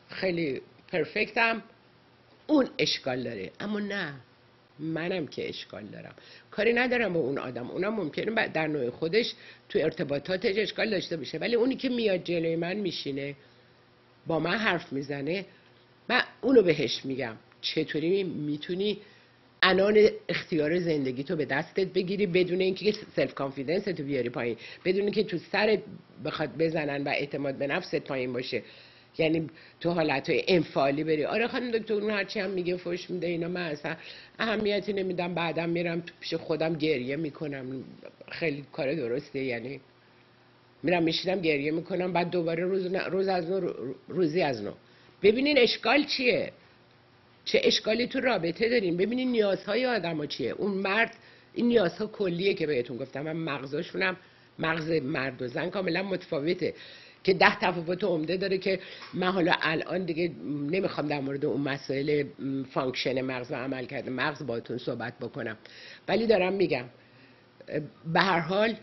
خیلی پرفکتم، اون اشکال داره، اما نه، منم که اشکال دارم، کاری ندارم با اون آدم، اونم ممکنه در نوع خودش تو ارتباطاتش اشکال داشته باشه، ولی اونی که میاد جلوی من میشینه با من حرف میزنه، من اونو بهش میگم چطوری میتونی عنان اختیار زندگی تو به دستت بگیری بدون اینکه سلف کانفیدنس تو بیاری پایین، بدون اینکه تو سرت بخواد بزنن و اعتماد به نفست پایین باشه، یعنی تو حالتهای انفعالی بری آره خانم دکتر اون هرچی هم میگه فوش میده اینا من اصلا اهمیتی نمیدم، بعدم میرم پیش خودم گریه میکنم. خیلی کار درسته، یعنی میرم میشینم گریه میکنم بعد دوباره روز از نو روزی از نو. ببینین اشکال چیه، چه اشکالی تو رابطه دارین، ببینین نیازهای آدم‌ها چیه. اون مرد این نیازها کلیه که بهتون گفتم، من مغزاشونم مغز مرد و زن کاملا متفاوته که 10 تفاوت عمده داره که من حالا الان دیگه نمیخوام در مورد اون مسائل فانکشن مغز و عمل کرده مغز باهاتون صحبت بکنم، ولی دارم میگم به هر حال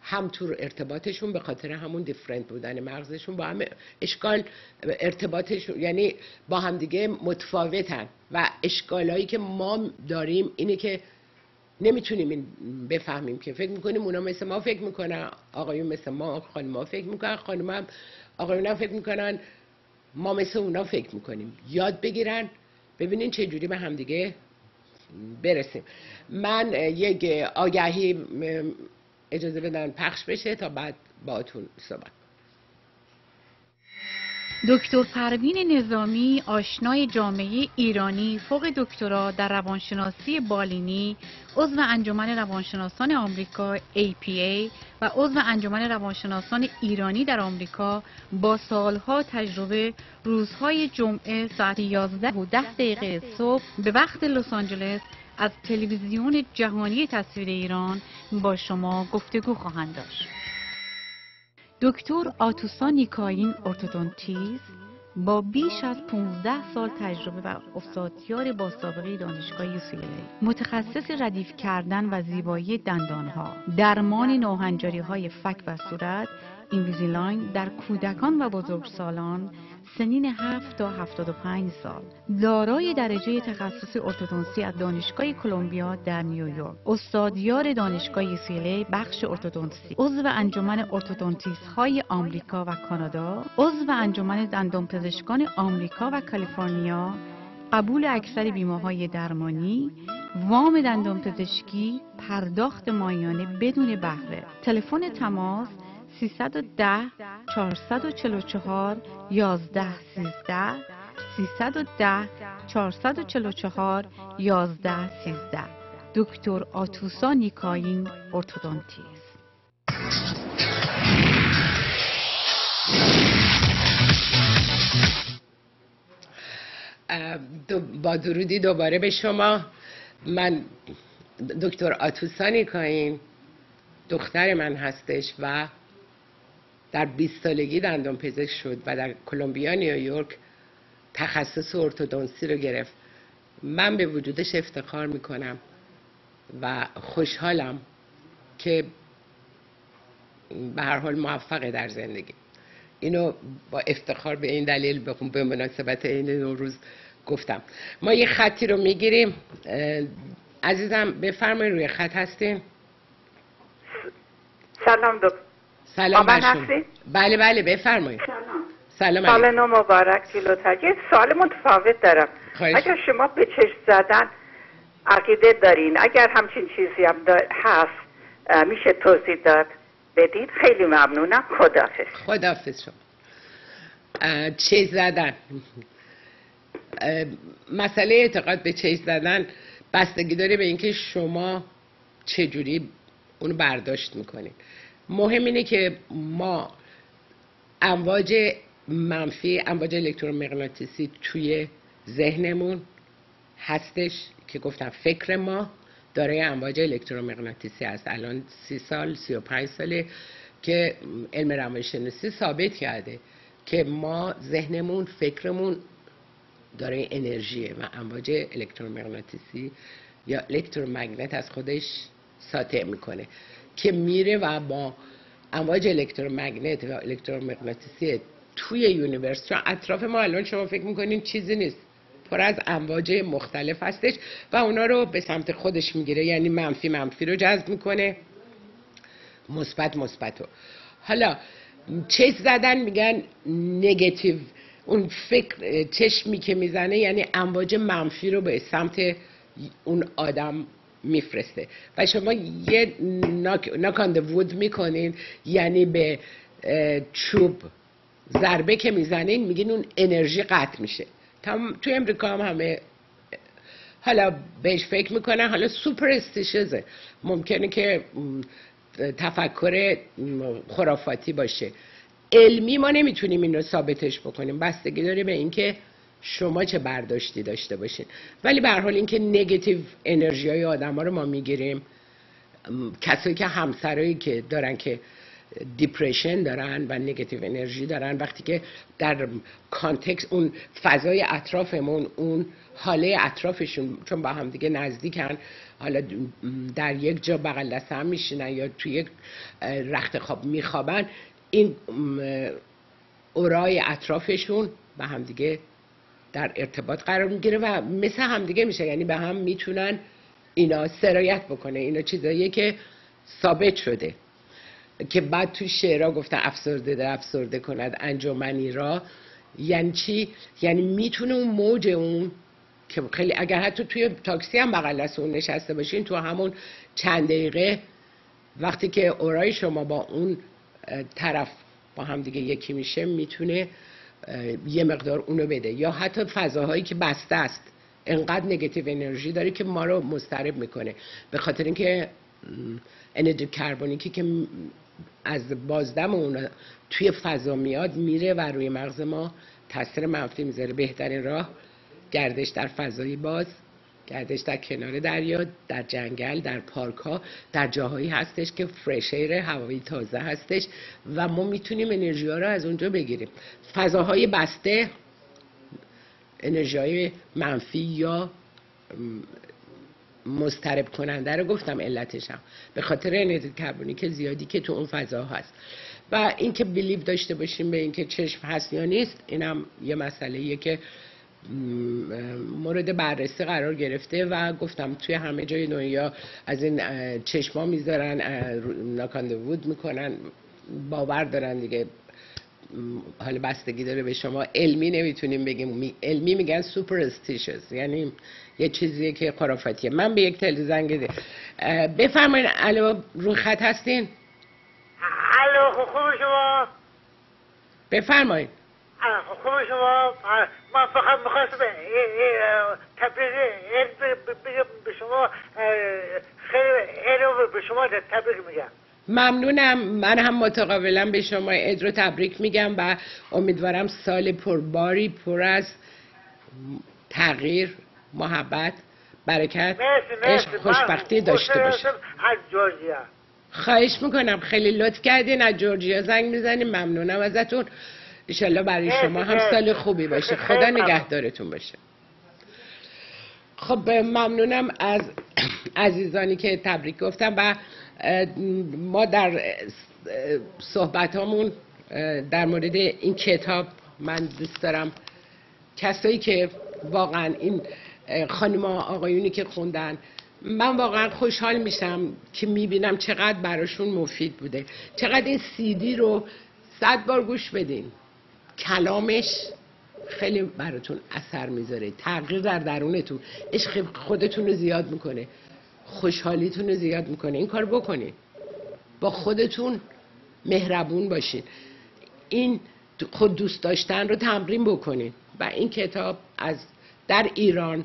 هم تو ارتباطشون به خاطر همون دیفرنت بودن مغزشون با هم اشکال ارتباطشون، یعنی با هم دیگه متفاوتن و اشکالایی که ما داریم اینه که نمیتونیم این بفهمیم، که فکر میکنیم اونا مثل ما فکر میکنن، آقایون مثل ما، خانم‌ها فکر میکنن، خانم‌ها آقایون فکر میکنن، ما مثل اونا فکر میکنیم. یاد بگیرن ببینین چه جوری به هم دیگه برسیم. من یک آگهی اجازه بدن پخش بشه تا بعد باهاتون صحبت. دکتر پروین نظامی، آشنای جامعه ایرانی، فوق دکترا در روانشناسی بالینی، عضو انجمن روانشناسان آمریکا APA و عضو انجمن روانشناسان ایرانی در آمریکا، با سالها تجربه، روزهای جمعه ساعت 11:10 صبح به وقت لس آنجلس از تلویزیون جهانی تصویر ایران با شما گفتگو خواهند داشت. دکتر آتوسا نیکاین، ارتودونتیست، با بیش از 15 سال تجربه و استادیار با سابقه دانشگاه UCLA، متخصص ردیف کردن و زیبایی دندانها، درمان ناهنجاری‌های فک و صورت، اینویزیلاین در کودکان و بزرگسالان سنین 7 تا 75 سال، دارای درجه تخصص ارتودنسی از دانشگاه کلمبیا در نیویورک، استادیار دانشگاه UCLA بخش ارتودنسی، عضو انجمن ارتودنتیست های آمریکا و کانادا، عضو انجمن دندانپزشکان آمریکا و کالیفرنیا، قبول اکثر بیمه‌های درمانی، وام دندانپزشکی، پرداخت ماهیانه بدون بهره. تلفن تماس 310 444 1113 310 444 1113. دکتر آتوسا نیکاین، ارتودونتیست. با درودی دوباره به شما. من دکتر آتوسا نیکاین، دختر من هستش و در 20 سالگی دندان پزشک شد و در کلمبیا نیویورک تخصص ارتودنسی رو گرفت. من به وجودش افتخار میکنم و خوشحالم که به هر حال موفقه در زندگی. اینو با افتخار به این دلیل به مناسبت عید نوروز گفتم. ما یه خطی رو میگیریم. عزیزم بفرمایید، روی خط هستین؟ سلام دکتر. سلام بر شما. بله بله بفرمایید. سلام. سال نو مبارک جلوتر. یه سوال متفاوت دارم. اگر شما به چشم زدن عقیده دارین، اگر همچین چیزی هم هست میشه توضیح داد بدین؟ خیلی ممنونم. خداحافظ. خداحافظ شما. چشم زدن، مسئله اعتقاد به چشم زدن بستگی داره به اینکه شما چجوری اونو برداشت میکنید. مهم اینه که ما امواج منفی، امواج الکترومغناطیسی توی ذهنمون هستش که گفتم فکر ما دارای امواج الکترومغناطیسی است. الان 30 سال 35 ساله که علم روانشناسی ثابت کرده که ما ذهنمون، فکرمون دارای انرژیه و امواج الکترومغناطیسی یا الکترومگنت از خودش ساطع میکنه که میره و با امواج الکترومگنت و الکترومغناطیسی توی یونیورس، چون اطراف ما الان شما فکر میکنین چیزی نیست، پر از امواج مختلف هستش و اونا رو به سمت خودش میگیره. یعنی منفی منفی رو جذب میکنه، مثبت مثبت رو. حالا چشم زدن میگن نگاتیو، اون فکر چشمی که میزنه یعنی امواج منفی رو به سمت اون آدم میفرسته و شما یه ناک وود میکنین، یعنی به چوب ضربه که میزنین میگین اون انرژی قطع میشه. توی امریکا هم همه حالا بهش فکر میکنن. حالا سوپرستیشنه، ممکنه که تفکر خرافاتی باشه. علمی ما نمیتونیم این رو ثابتش بکنیم، بستگی داره به اینکه شما چه برداشتی داشته باشین. ولی به هر حال اینکه نگاتیو انرژی های آدم ها رو ما میگیریم، کسایی که همسرایی که دارن که دیپریشن دارن و نگاتیو انرژی دارن، وقتی که در کانتکست اون فضای اطرافمون، اون حاله اطرافشون چون با هم دیگه نزدیکن، حالا در یک جا بغل دست هم میشینن یا توی یک رخت خواب میخوابن، این اورای اطرافشون با هم دیگه در ارتباط قرار میگیره و مثل هم دیگه میشه، یعنی به هم میتونن اینا سرایت بکنه. اینا چیزاییه که ثابت شده که بعد تو شعرها گفتن افسرده در افسرده کند انجمنی را. یعنی چی؟ یعنی میتونه اون موج اون که خیلی، اگر حتی توی تاکسی هم بغل دست اون نشسته باشین، تو همون چند دقیقه وقتی که اورای شما با اون طرف با هم دیگه یکی میشه، میتونه یه مقدار اونو بده، یا حتی فضاهایی که بسته است انقدر نگاتیو انرژی داره که ما رو مضطرب میکنه، به خاطر اینکه انرژی کربونیکی که از بازدم اون توی فضا میاد میره و روی مغز ما تاثیر منفی میذاره. بهترین راه گردش در فضای باز، گردش در کنار دریا، در جنگل، در پارک ها، در جاهایی هستش که فرش ایر، هوای تازه هستش و ما میتونیم انرژی ها رو از اونجا بگیریم. فضاهای بسته انرژی های منفی یا مضطرب کننده رو گفتم علتش هم به خاطر انرژی کربونیک زیادی که تو اون فضا هست. و اینکه بیلیو داشته باشیم به اینکه چشم هست یا نیست، اینم یه مسئله‌ایه که مورد بررسی قرار گرفته و گفتم توی همه جای دنیا از این چشما میذارن، ناکانده وود میکنن، باور دارن دیگه. حالا بستگی داره به شما، علمی نمیتونیم بگیم، علمی میگن سوپرستیشس، یعنی یه چیزیه که خرافاتیه. من به یک تلویزیون زنگ ده. بفرمایید. الو، رو خط هستین؟ الو، خوب شما؟ بفرمایید. خوب شما؟ من فقط میخواستم تبریک بگم به شما، خیلی عید به شما تبریک میگم. ممنونم. من هم متقابلا به شما عید رو تبریک میگم و امیدوارم سال پرباری پر از تغییر، محبت، برکت، عشق، خوشبختی داشته باشه. از جورجیا. خواهش میکنم، خیلی لطف کردین. از جورجیا زنگ میزنیم. ممنونم ازتون. انشالله برای شما هم سال خوبی باشه. خدا نگهدارتون باشه. خب ممنونم از عزیزانی که تبریک گفتم و ما در صحبتامون در مورد این کتاب، من دوست دارم کسایی که واقعا این خانم‌ها آقایونی که خوندن، من واقعا خوشحال میشم که میبینم چقدر براشون مفید بوده، چقدر این CD رو 100 بار گوش بدین، کلامش خیلی براتون اثر میذاره، تغییر در درونتون، عشق خودتون رو زیاد میکنه، خوشحالیتون رو زیاد میکنه. این کار بکنید، با خودتون مهربون باشید، این خود دوست داشتن رو تمرین بکنید. و این کتاب در ایران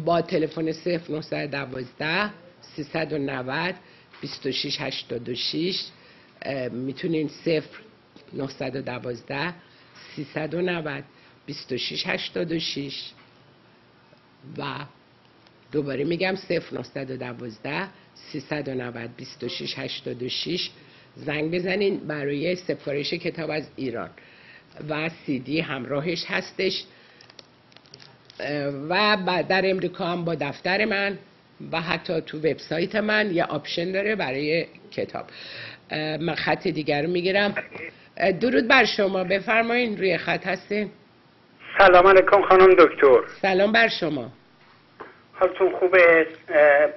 با تلفن 0912 390 2686 میتونین 0912 390 2686 و دوباره میگم 0912 390 2686 زنگ بزنین برای سفارش کتاب از ایران و CD همراهش هستش. و در امریکا هم با دفتر من و حتی تو وبسایت من یه آپشن داره برای کتاب. من خط دیگر رو میگیرم. درود بر شما، بفرمایین، روی خط هستین. سلام علیکم خانم دکتر. سلام بر شما. حالتون خوبه؟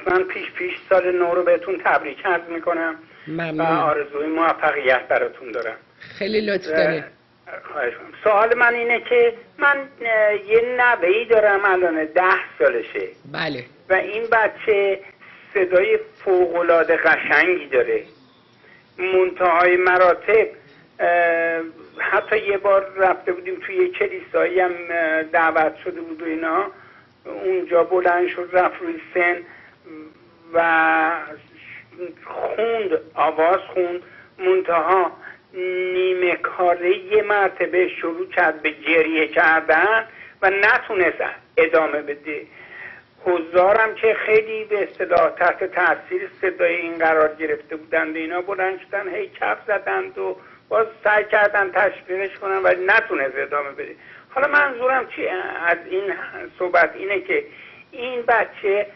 من پیش سال نو رو بهتون تبریک عرض میکنم. ممنون. و آرزوی موفقیت براتون دارم. خیلی لطف دارید. خواهش می‌کنم. سوال من اینه که من یه نوه‌ای دارم الان 10 سالشه. بله. و این بچه صدای فوق‌العاده قشنگی داره. منتهای مراتب حتی یه بار رفته بودیم توی یه کلیسایی هم دعوت شده بود و اینا، اونجا بلند شد رفت روی سن و آواز خوند، منتها نیمه کاره یه مرتبه شروع کرد به گریه کردن و نتونست ادامه بده. حضارم که خیلی به اصطلاح تحت تاثیر صدای این قرار گرفته بودند و اینا بلند شدن هی کف زدند و باز سعی کردن تشویقش کنن و نتونست ادامه بده. حالا منظورم چی از این صحبت اینه که این بچه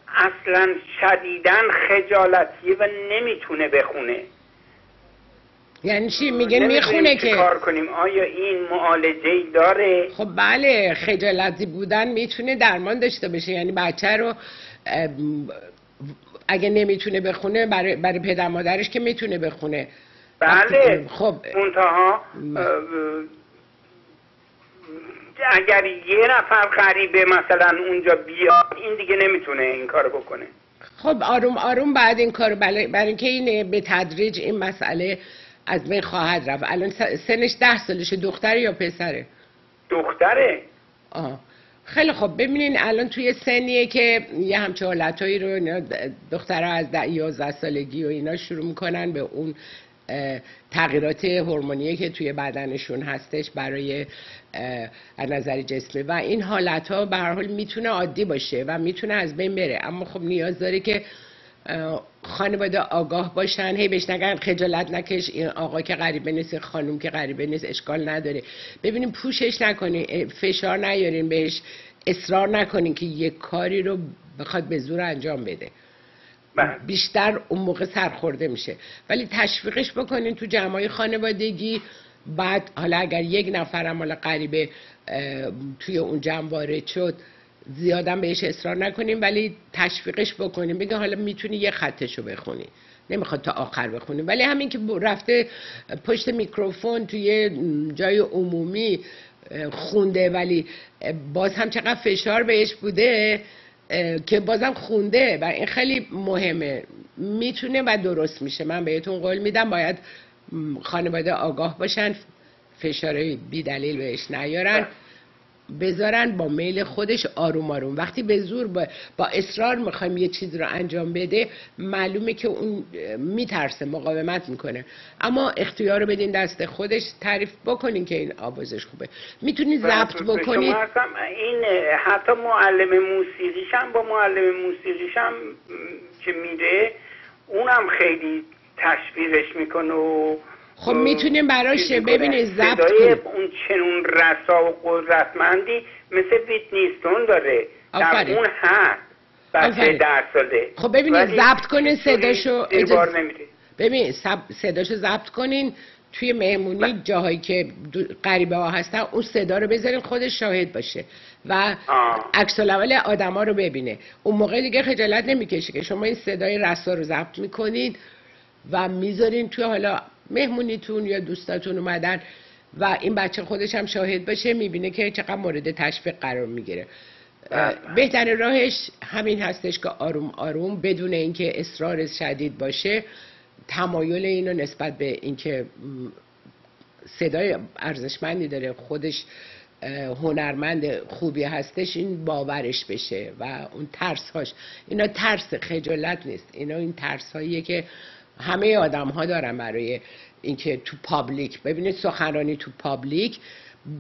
اصلا شدیداً خجالتیه و نمیتونه بخونه. یعنی چی میگن میخونه که کار کنیم؟ آیا این معالجه‌ای داره؟ خب بله، خجالتی بودن میتونه درمان داشته باشه. یعنی بچه رو اگه نمیتونه بخونه برای پدر مادرش که میتونه بخونه. بله. خب منتها اگر یه نفر غریبه مثلا اونجا بیاد این دیگه نمیتونه این کارو بکنه. خب آروم آروم بعد این کارو برای اینکه این به تدریج این مسئله از بین خواهد رفت. الان سنش 10 سالشه، دختره یا پسره؟ دختره. خیلی خب، ببینین الان توی سنیه که یه همچه حالتایی رو دخترها از 11 سالگی و اینا شروع میکنن به اون تغییرات هورمونی که توی بدنشون هستش برای از نظر جسمی و این حالتها به هر حال میتونه عادی باشه و میتونه از بین بره، اما خب نیاز داره که خانواده آگاه باشن، هی بهش نگن خجالت نکش، این آقا که غریبه نیست، این خانوم که غریبه نیست، اشکال نداره. ببینیم پوشش نکنین، فشار نیارین بهش، اصرار نکنین که یک کاری رو بخواد به زور انجام بده. بیشتر اون موقع سرخورده میشه. ولی تشویقش بکنین تو جمعای خانوادگی. بعد حالا اگر یک نفرم حالا غریبه توی اون جمع وارد شد، زیادم بهش اصرار نکنیم ولی تشویقش بکنیم، بگه حالا میتونی یه خطشو بخونی، نمیخواد تا آخر بخونیم، ولی همین که رفته پشت میکروفون توی جای عمومی خونده ولی باز هم چقدر فشار بهش بوده که بازم خونده و این خیلی مهمه، میتونه و درست میشه. من بهتون قول میدم باید خانواده آگاه باشن، فشار بی دلیل بهش نیارن، بذارن با میل خودش آروم آروم. وقتی به زور با اصرار میخوایم یه چیز رو انجام بده، معلومه که اون میترسه، مقاومت میکنه، اما اختیار رو بدین دست خودش، تعریف بکنین که این آوازش خوبه، میتونی ضبط بکنی. این حتی معلم موسیقیشم با معلم موسیقیشم که میره اونم خیلی تشویقش میکنه و خب میتونیم براش ببینید ضبط کنیم. اون چنون رسا و قدرتمندی مثل ویتنیستون داره در اون هست بچه 10 ساله. خب ببینید ضبط کنین صداشو، ببین صداشو ضبط کنین توی مهمونی جاهایی که غریبه ها هستن، اون صدا رو بذارین خودش شاهد باشه و عکس العمل آدما رو ببینه. اون موقع دیگه خجالت نمیکشه که شما این صدای رسا رو ضبط میکنین و میذارین توی حالا مهمونیتون یا دوستاتون اومدن و این بچه خودش هم شاهد باشه، میبینه که چقدر مورد تشویق قرار میگیره. بهترین راهش همین هستش که آروم آروم بدون اینکه اصرار شدید باشه، تمایل اینو نسبت به اینکه صدای ارزشمندی داره، خودش هنرمند خوبی هستش، این باورش بشه و اون ترس‌هاش، اینا ترس، خجالت نیست، اینا این ترس‌هاییه که همه آدم‌ها دارن برای اینکه تو پابلیک، ببینید سخنرانی تو پابلیک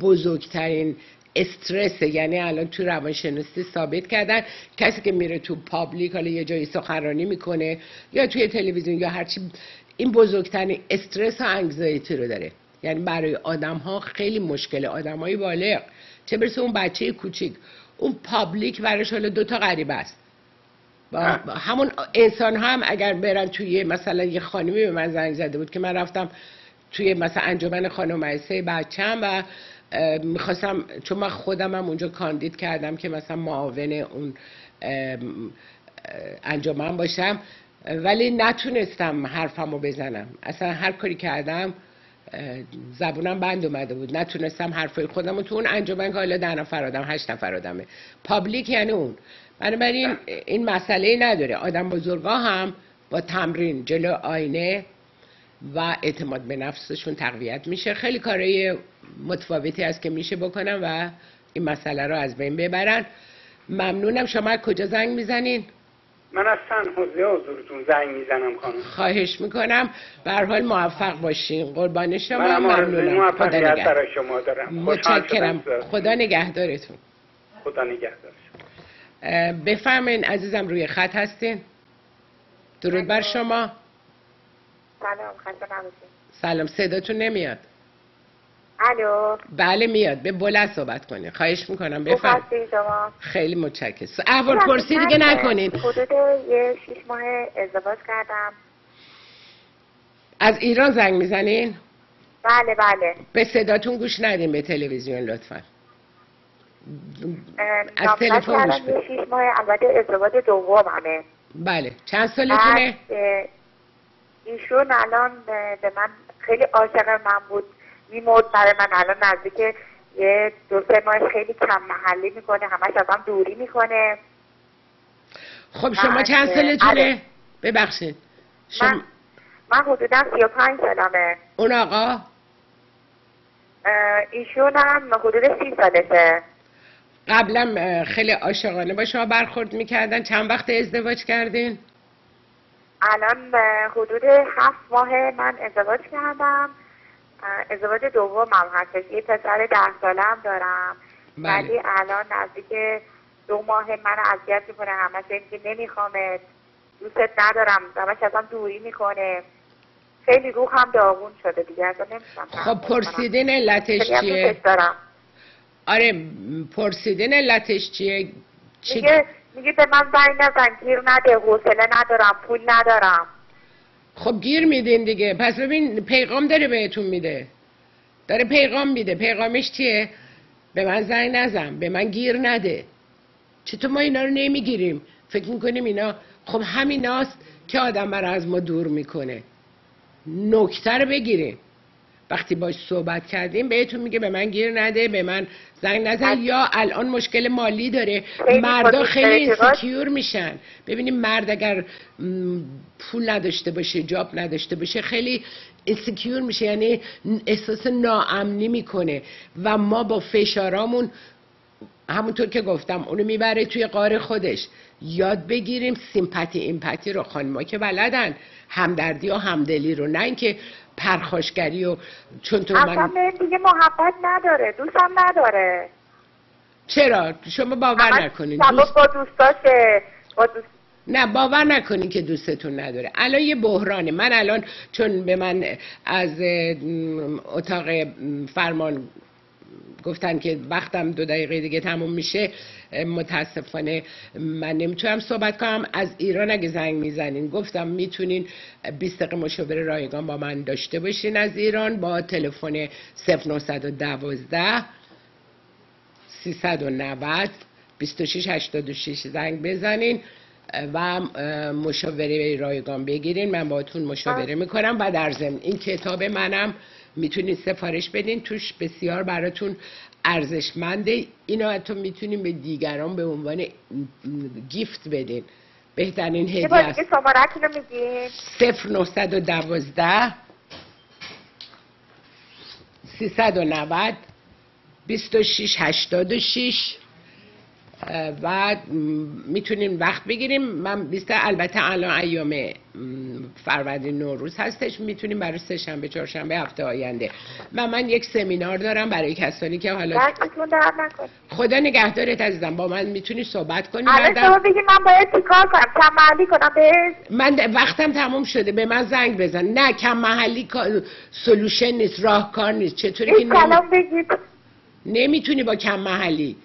بزرگترین استرس، یعنی الان تو روانشناسی ثابت کردن کسی که میره تو پابلیک، حالا یه جایی سخنرانی میکنه یا توی تلویزیون یا هرچی، این بزرگترین استرس و انگزایتی رو داره. یعنی برای آدم‌ها خیلی مشکله، آدم‌های بالغ، چه برسه اون بچه کوچیک، اون پابلیک براش حالا 2 تا غریبه است. همون انسان هم اگر برن توی مثلا یه خانمی به من زنگ زده بود که من رفتم توی مثلا انجمن خانم مدرسه بچه‌م و میخواستم، چون من خودم هم اونجا کاندید کردم که مثلا معاون اون انجمن باشم، ولی نتونستم حرفمو بزنم، اصلا هر کاری کردم زبونم بند اومده بود، نتونستم حرفای خودمو تو اون انجمن که حالا 10 نفر آدم 8 نفر آدمه، پابلیک یعنی اون. بنابراین این مسئله نداره، آدم بزرگا هم با تمرین جلو آینه و اعتماد به نفسشون تقویت میشه. خیلی کارهای متفاوتی هست که میشه بکنن و این مسئله رو از بین ببرن. ممنونم. شما کجا زنگ میزنین؟ من از سن حوزه حضورتون زنگ میزنم خانم. خواهش میکنم. به هر حال موفق باشین. قربان شما. ممنونم. خدا نگهدار شما دارم. متشکرم. خدا نگهدارتون. خدا نگهدار. بفرمایین عزیزم، روی خط هستین. درود بر شما. سلام، خسته نباشید. سلام، صداتون نمیاد. الو. بله میاد، به بلند صحبت کنین. خواهش میکنم بفرمایید. شما خیلی متشکرم. احوال پرسی دیگه نکنین. حدود 6 ماه ازدواج کردم. از ایران زنگ میزنین؟ بله بله. به صداتون گوش ندین به تلویزیون لطفا. از تلفن گوش بدین. 6 ماه البته ازدواج دوممه. بله. چند سالتونه؟ ایشون الان به من خیلی عاشق من بود، میمرد برای من. الان نزدیک یه 2-3 ماه خیلی کم محلی میکنه، همش از هم دوری میکنه. خب شما چند سالتونه؟ ببخشید. من حدودا 35 سالمه. اون آقا؟ ایشون هم حدود 30 سالشه. قبلا خیلی عاشقانه با شما برخورد میکردن. چند وقت ازدواج کردین؟ الان حدود 7 ماه من ازدواج کردم. ازدواج دومم هستش. یه پسر 10 ساله هم دارم. ولی الان نزدیک 2 ماه من اذیت میکنه، همش اینکه نمیخوامت، دوستت ندارم، همش ازم دوری میکنه. خیلی روحم داغون شده دیگه، اصلا نمیتونم. خب پرسیدین علتش چیه؟ آره پرسیدین علتش چیه؟ میگه به من زنگ نزن، گیر نده، حوصله ندارم، پول ندارم. خب گیر میدین دیگه. پس ببین پیغام داره بهتون میده، داره پیغام میده. پیغامش چیه؟ به من زنگ نزن، به من گیر نده. چطور ما اینا رو نمیگیریم؟ فکر میکنیم اینا خب همیناست که آدم رو از ما دور میکنه. نکته رو بگیریم. وقتی باش صحبت کردیم بهتون میگه به من گیر نده، به من زنگ نزن، یا الان مشکل مالی داره. مردا خیلی اینسیکیور میشن. ببینیم مرد اگر پول نداشته باشه، جاب نداشته باشه، خیلی اینسیکیور میشه، یعنی احساس ناامنی میکنه و ما با فشارامون همونطور که گفتم اونو میبره توی غار خودش. یاد بگیریم سیمپاتی ایمپاتی رو. خانم‌ها که بلدن همدردی و همدلی رو، نه اینکه پرخاشگری و چون تو من اصلا دیگه محبت نداره، دوستم نداره. چرا؟ شما باور نکنین با دوستاشه نه باور نکنین که دوستتون نداره. الان یه بحرانه. من الان چون به من از اتاق فرمان گفتن که وقتم 2 دقیقه دیگه تموم میشه، متاسفانه من نمیتونم صحبت کنم. از ایران اگه زنگ میزنین گفتم میتونین 20 دقیقه مشاوره رایگان با من داشته باشین از ایران با تلفن 0912 390 2686 زنگ بزنین و مشاوره رایگان بگیرین. من باهاتون مشاوره میکنم و در ضمن این کتاب منم میتونید سفارش بدین، توش بسیار براتون ارزشمنده. اینو حتی میتونیم به دیگران به عنوان گیفت بدین. بهترین هدیه است. شماره‌تون رو میگین؟ 0912 390 2686 و میتونیم وقت بگیریم. من البته الان ایام فروردین نوروز هستش، میتونیم برای 3 شنبه 4 شنبه هفته آینده. و من یک سمینار دارم برای کسانی که حالا خدا نگهدارت عزیزم، با من میتونی صحبت کنی. الان شما بگی من باید چیکار کنم؟ کم محلی کنم بهش؟ من وقتم تموم شده، به من زنگ بزن. نه کم محلی سولوشن نیست، راهکار نیست. چطوری که نمیتونی با کم محلی،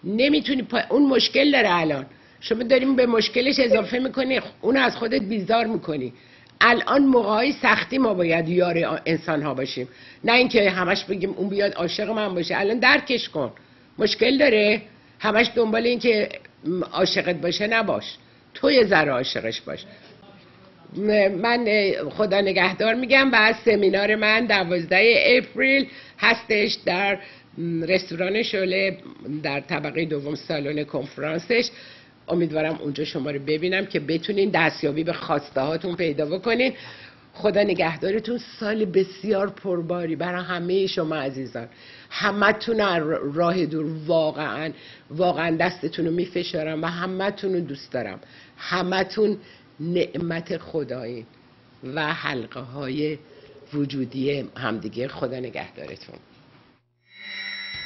نمیتونی اون مشکل داره. الان شما داریم به مشکلش اضافه میکنی، اون از خودت بیزار میکنی. الان موقعی سختی ما باید یار انسان ها باشیم، نه اینکه همش بگیم اون بیاد عاشق من باشه. الان درکش کن، مشکل داره، همش دنبال این که عاشقت باشه نباش، تو یه ذره عاشقش باش. من خدا نگهدار میگم و سمینار من 12 اپریل هستش در رستوران شعله در طبقه 2 سالن کنفرانسش. امیدوارم اونجا شما رو ببینم که بتونین دستیابی به خواسته هاتون پیدا بکنین. خدا نگهدارتون. سال بسیار پرباری برای همه شما عزیزان. همتون راه دور واقعا دستتون رو میفشارم و همتون رو دوست دارم. همتون نعمت خدایین و حلقه های وجودی همدیگه. خدا نگهدارتون.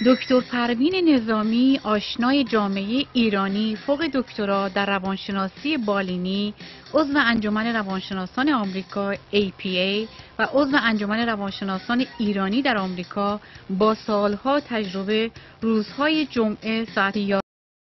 دکتر پروین نظامی، آشنای جامعه ایرانی، فوق دکترا در روانشناسی بالینی، عضو انجمن روانشناسان آمریکا APA و عضو انجمن روانشناسان ایرانی در آمریکا، با سالها تجربه روزهای جمعه ساعت